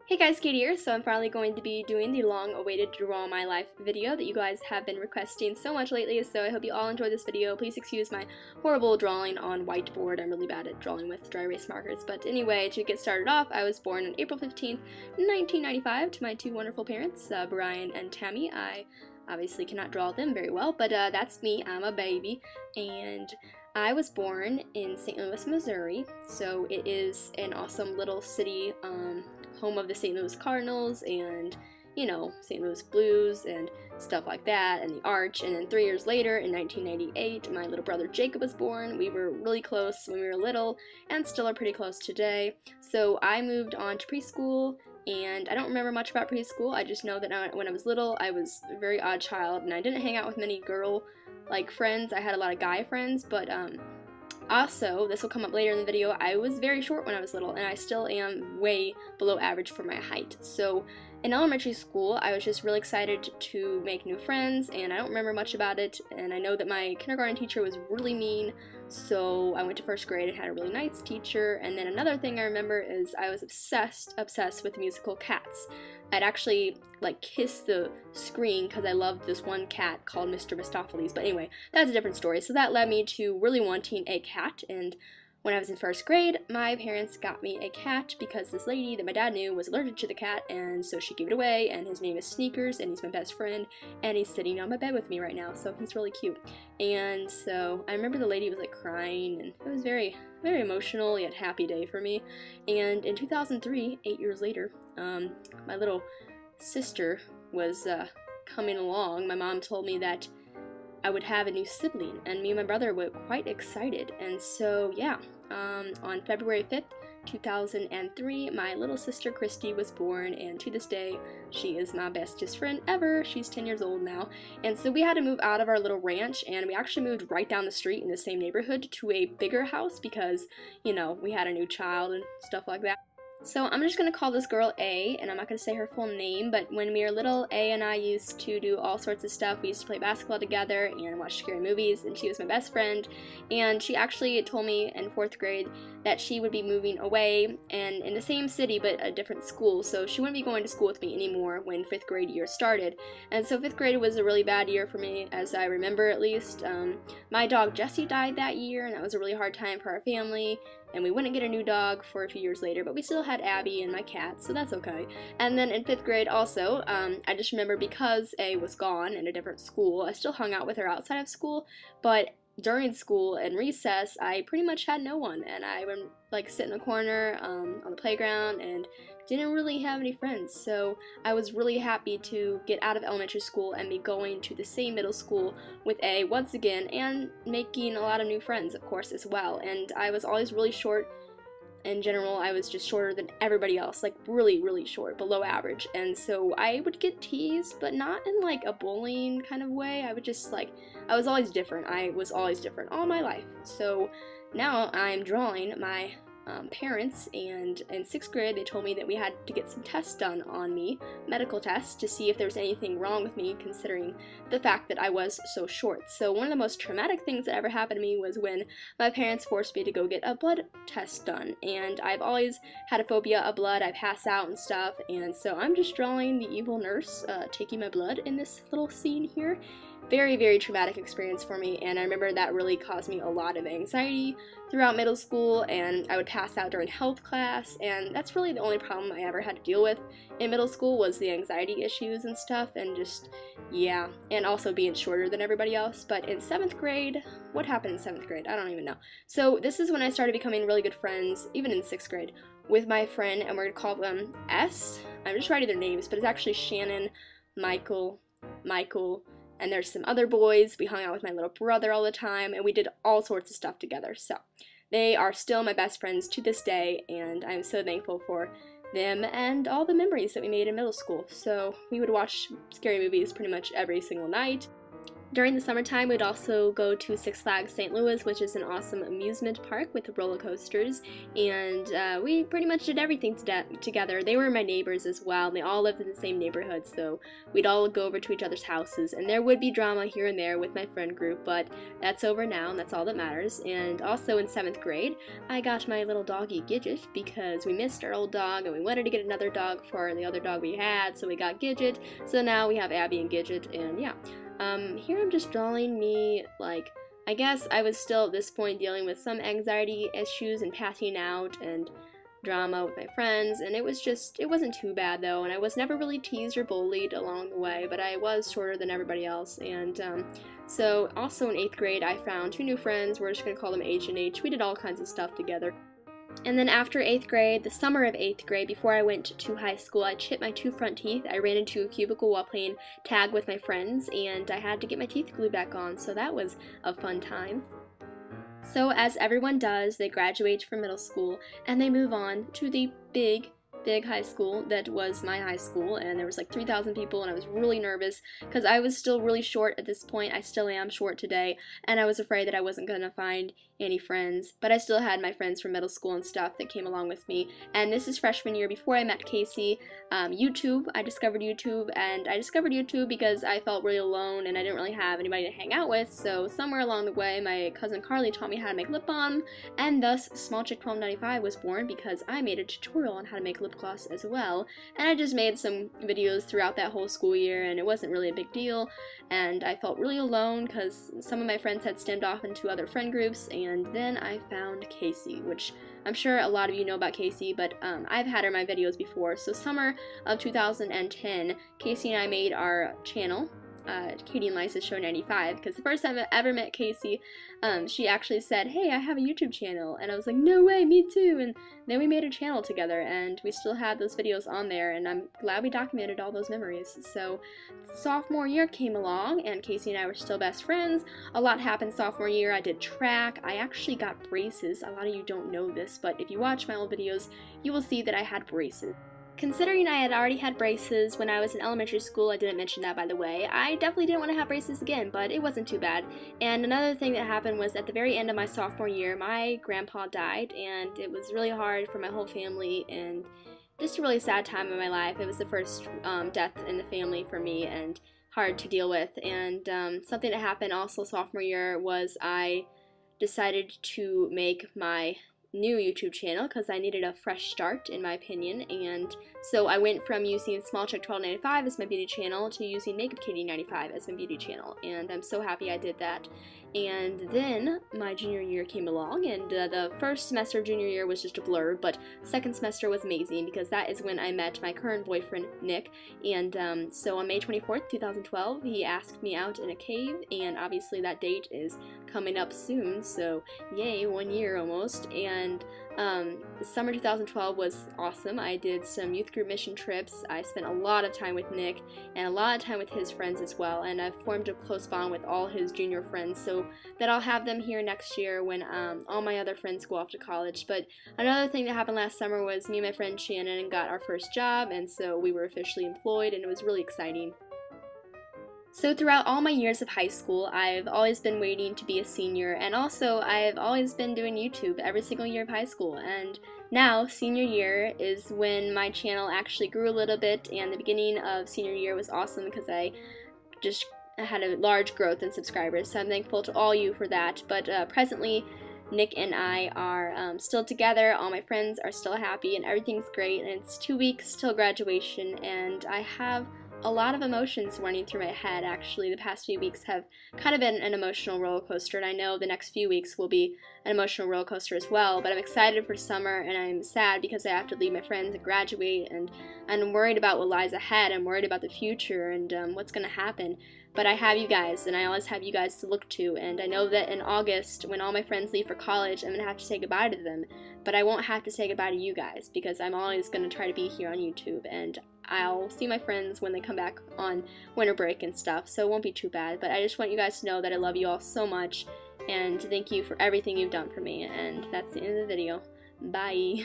Hey guys, Katie here. So I'm finally going to be doing the long-awaited Draw My Life video that you guys have been requesting so much lately, so I hope you all enjoyed this video. Please excuse my horrible drawing on whiteboard. I'm really bad at drawing with dry erase markers. But anyway, to get started off, I was born on April 15th, 1995 to my two wonderful parents, Brian and Tammy. I obviously cannot draw them very well, but that's me. I'm a baby, and I was born in St. Louis, Missouri, so it is an awesome little city, home of the St. Louis Cardinals and, you know, St. Louis Blues and stuff like that, and the Arch. And then 3 years later, in 1998, my little brother Jacob was born. We were really close when we were little, and still are pretty close today. So I moved on to preschool, and I don't remember much about preschool. I just know that when I was little, I was a very odd child, and I didn't hang out with many girl-like friends. I had a lot of guy friends, but also, this will come up later in the video, I was very short when I was little, and I still am way below average for my height. So in elementary school, I was just really excited to make new friends, and I don't remember much about it, and I know that my kindergarten teacher was really mean, so I went to first grade and had a really nice teacher. And then another thing I remember is I was obsessed with the musical Cats. I'd actually kiss the screen because I loved this one cat called Mr. Mistopheles. But anyway, that's a different story. So that led me to really wanting a cat, and when I was in first grade, my parents got me a cat because this lady that my dad knew was allergic to the cat, and so she gave it away, and his name is Sneakers, and he's my best friend, and he's sitting on my bed with me right now, so he's really cute. And so I remember the lady was crying, and it was very, very emotional yet happy day for me. And in 2003, 8 years later, my little sister was coming along. My mom told me that I would have a new sibling, and me and my brother were quite excited. And so yeah, on February 5th, 2003, my little sister Christy was born, and to this day, she is my bestest friend ever. She's 10 years old now. And so we had to move out of our little ranch, and we actually moved right down the street in the same neighborhood to a bigger house because, you know, we had a new child and stuff like that. So I'm just going to call this girl A, and I'm not going to say her full name, but when we were little, A and I used to do all sorts of stuff. We used to play basketball together and watch scary movies, and she was my best friend. And she actually told me in 4th grade that she would be moving away and in the same city but a different school, so she wouldn't be going to school with me anymore when 5th grade year started. And so 5th grade was a really bad year for me, as I remember at least. My dog Jessie died that year, and that was a really hard time for our family, and we wouldn't get a new dog for a few years later, but we still had Abby and my cat, so that's okay. And then in 5th grade also, I just remember because A was gone in a different school, I still hung out with her outside of school, but during school and recess, I pretty much had no one, and I would sit in a corner on the playground and didn't really have any friends. So I was really happy to get out of elementary school and be going to the same middle school with A once again, and making a lot of new friends, of course, as well. And I was always really short. In general, I was just shorter than everybody else, really, really short, below average. And so I would get teased, but not in a bullying kind of way. I would just I was always different. I was always different all my life. So now I'm drawing my parents, and in 6th grade they told me that we had to get some tests done on me, medical tests, to see if there was anything wrong with me, considering the fact that I was so short. So one of the most traumatic things that ever happened to me was when my parents forced me to go get a blood test done, and I've always had a phobia of blood. I pass out and stuff, and so I'm just drawing the evil nurse taking my blood in this little scene here. Very, very traumatic experience for me, and I remember that really caused me a lot of anxiety throughout middle school, and I would pass out during health class, and that's really the only problem I ever had to deal with in middle school, was the anxiety issues and stuff, and just, yeah, and also being shorter than everybody else. But in 7th grade, what happened in 7th grade? I don't even know. So this is when I started becoming really good friends, even in 6th grade, with my friend, and we're going to call them S. I'm just writing their names, but it's actually Shannon, Michael, and there's some other boys. We hung out with my little brother all the time, and we did all sorts of stuff together. So they are still my best friends to this day, and I'm so thankful for them and all the memories that we made in middle school. So we would watch scary movies pretty much every single night. During the summertime, we'd also go to Six Flags St. Louis, which is an awesome amusement park with roller coasters, and we pretty much did everything together. They were my neighbors as well, and they all lived in the same neighborhood, so we'd all go over to each other's houses, and there would be drama here and there with my friend group, but that's over now, and that's all that matters. And also in 7th grade, I got my little doggy Gidget because we missed our old dog, and we wanted to get another dog for the other dog we had, so we got Gidget, so now we have Abby and Gidget, and yeah. Here I'm just drawing me, like, I guess I was still at this point dealing with some anxiety issues and passing out and drama with my friends, and it wasn't too bad though, and I was never really teased or bullied along the way, but I was shorter than everybody else, and so also in 8th grade I found 2 new friends. We're just gonna call them H and H. We did all kinds of stuff together. And then after 8th grade, the summer of 8th grade, before I went to high school, I chipped my 2 front teeth. I ran into a cubicle while playing tag with my friends, and I had to get my teeth glued back on, so that was a fun time. So as everyone does, they graduate from middle school, and they move on to the big high school that was my high school, and there was like 3,000 people, and I was really nervous because I was still really short at this point. I still am short today, and I was afraid that I wasn't gonna find any friends, but I still had my friends from middle school and stuff that came along with me. And this is freshman year before I met Casey. YouTube, I discovered YouTube, and I discovered YouTube because I felt really alone and I didn't really have anybody to hang out with, so somewhere along the way my cousin Carly taught me how to make lip balm, and thus Small Chick 1295 was born because I made a tutorial on how to make lip gloss as well, and I just made some videos throughout that whole school year, and it wasn't really a big deal, and I felt really alone because some of my friends had stemmed off into other friend groups, and then I found Casey, which I'm sure a lot of you know about Casey, but I've had her in my videos before. So summer of 2010, Casey and I made our channel, Katie and Liza Show 95, because the first time I ever met Casey, she actually said, "Hey, I have a YouTube channel," and I was like, "No way, me too," and then we made a channel together, and we still have those videos on there, and I'm glad we documented all those memories. So sophomore year came along, and Casey and I were still best friends. A lot happened sophomore year. I did track. I actually got braces. A lot of you don't know this, but if you watch my old videos, you will see that I had braces. Considering I had already had braces when I was in elementary school, I didn't mention that by the way, I definitely didn't want to have braces again, but it wasn't too bad. And another thing that happened was at the very end of my sophomore year, my grandpa died, and it was really hard for my whole family, and just a really sad time in my life. It was the first death in the family for me, and hard to deal with. And something that happened also sophomore year was I decided to make my new YouTube channel because I needed a fresh start in my opinion, and so I went from using Small Chick 1295 as my beauty channel to using Naked Katie 95 as my beauty channel, and I'm so happy I did that. And then my junior year came along, and the first semester of junior year was just a blur, but second semester was amazing because that is when I met my current boyfriend, Nick, and so on May 24th, 2012, he asked me out in a cave, and obviously that date is coming up soon, so yay, 1 year almost. And summer 2012 was awesome. I did some youth group mission trips. I spent a lot of time with Nick and a lot of time with his friends as well, and I've formed a close bond with all his junior friends, so that I'll have them here next year when all my other friends go off to college. But another thing that happened last summer was me and my friend Shannon got our first job, and so we were officially employed, and it was really exciting. So throughout all my years of high school, I've always been waiting to be a senior, and also I've always been doing YouTube every single year of high school, and now, senior year is when my channel actually grew a little bit, and the beginning of senior year was awesome because I just had a large growth in subscribers, so I'm thankful to all you for that. But presently, Nick and I are still together, all my friends are still happy, and everything's great, and it's 2 weeks till graduation, and I have a lot of emotions running through my head. Actually, the past few weeks have kind of been an emotional roller coaster, and I know the next few weeks will be an emotional roller coaster as well, but I'm excited for summer, and I'm sad because I have to leave my friends and graduate, and I'm worried about what lies ahead. I'm worried about the future and what's going to happen, but I have you guys, and I always have you guys to look to, and I know that in August, when all my friends leave for college, I'm going to have to say goodbye to them, but I won't have to say goodbye to you guys, because I'm always going to try to be here on YouTube, and I'll see my friends when they come back on winter break and stuff, so it won't be too bad. But I just want you guys to know that I love you all so much, and thank you for everything you've done for me, and that's the end of the video. Bye!